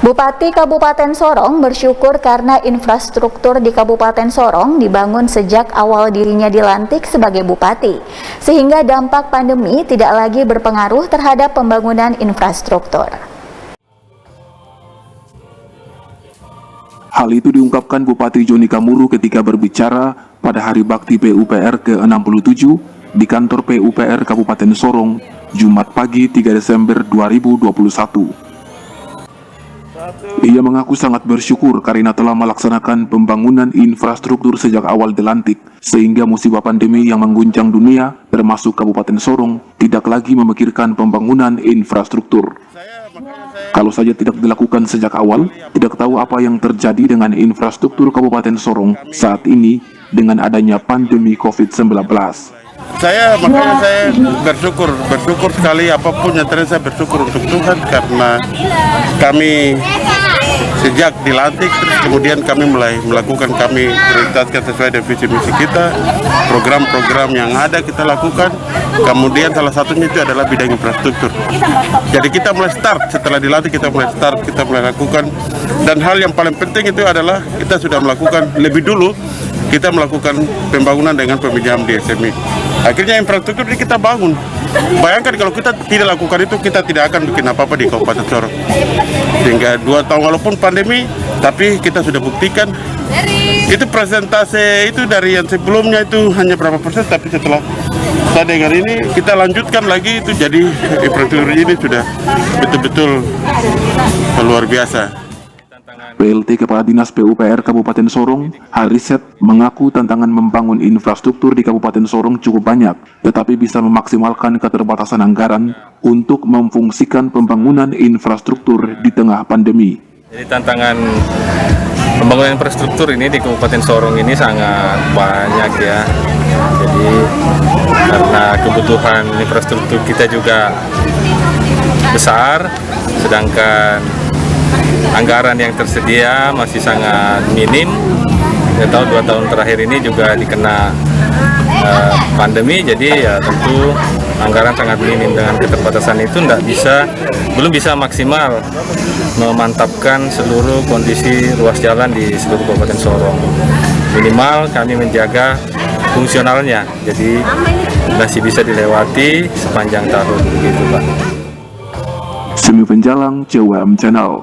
Bupati Kabupaten Sorong bersyukur karena infrastruktur di Kabupaten Sorong dibangun sejak awal dirinya dilantik sebagai bupati, sehingga dampak pandemi tidak lagi berpengaruh terhadap pembangunan infrastruktur. Hal itu diungkapkan Bupati Joni Kamuru ketika berbicara pada Hari Bakti PUPR ke-67 di kantor PUPR Kabupaten Sorong, Jumat pagi 3 Desember 2021. Ia mengaku sangat bersyukur karena telah melaksanakan pembangunan infrastruktur sejak awal dilantik, sehingga musibah pandemi yang mengguncang dunia, termasuk Kabupaten Sorong, tidak lagi memikirkan pembangunan infrastruktur. Kalau saja tidak dilakukan sejak awal, tidak tahu apa yang terjadi dengan infrastruktur Kabupaten Sorong saat ini dengan adanya pandemi COVID-19. Makanya saya bersyukur sekali, apapun yang terjadi saya bersyukur untuk Tuhan, karena kami sejak dilantik terus kemudian kami mulai melakukan, kami prioritaskan sesuai dengan visi misi kita, program-program yang ada kita lakukan, kemudian salah satunya itu adalah bidang infrastruktur. Jadi kita mulai start setelah dilantik, kita mulai lakukan, dan hal yang paling penting itu adalah kita sudah melakukan lebih dulu. Kita melakukan pembangunan dengan peminjam di SME. Akhirnya infrastruktur ini kita bangun. Bayangkan kalau kita tidak lakukan itu, kita tidak akan bikin apa-apa di Kabupaten Sorong. Sehingga 2 tahun walaupun pandemi, tapi kita sudah buktikan. Itu presentase itu dari yang sebelumnya itu hanya berapa persen, tapi setelah saya dengar ini, kita lanjutkan lagi itu, jadi infrastruktur ini sudah betul-betul luar biasa. PLT Kepala Dinas PUPR Kabupaten Sorong, Hariset, mengaku tantangan membangun infrastruktur di Kabupaten Sorong cukup banyak, tetapi bisa memaksimalkan keterbatasan anggaran untuk memfungsikan pembangunan infrastruktur di tengah pandemi. Jadi tantangan pembangunan infrastruktur ini di Kabupaten Sorong ini sangat banyak ya. Jadi karena kebutuhan infrastruktur kita juga besar, sedangkan anggaran yang tersedia masih sangat minim. Kita tahu 2 tahun terakhir ini juga dikena pandemi, jadi ya tentu anggaran sangat minim. Dengan keterbatasan itu belum bisa maksimal memantapkan seluruh kondisi ruas jalan di seluruh Kabupaten Sorong. Minimal kami menjaga fungsionalnya, jadi masih bisa dilewati sepanjang tahun begitu Pak. Semi Penjalang, CWM Channel.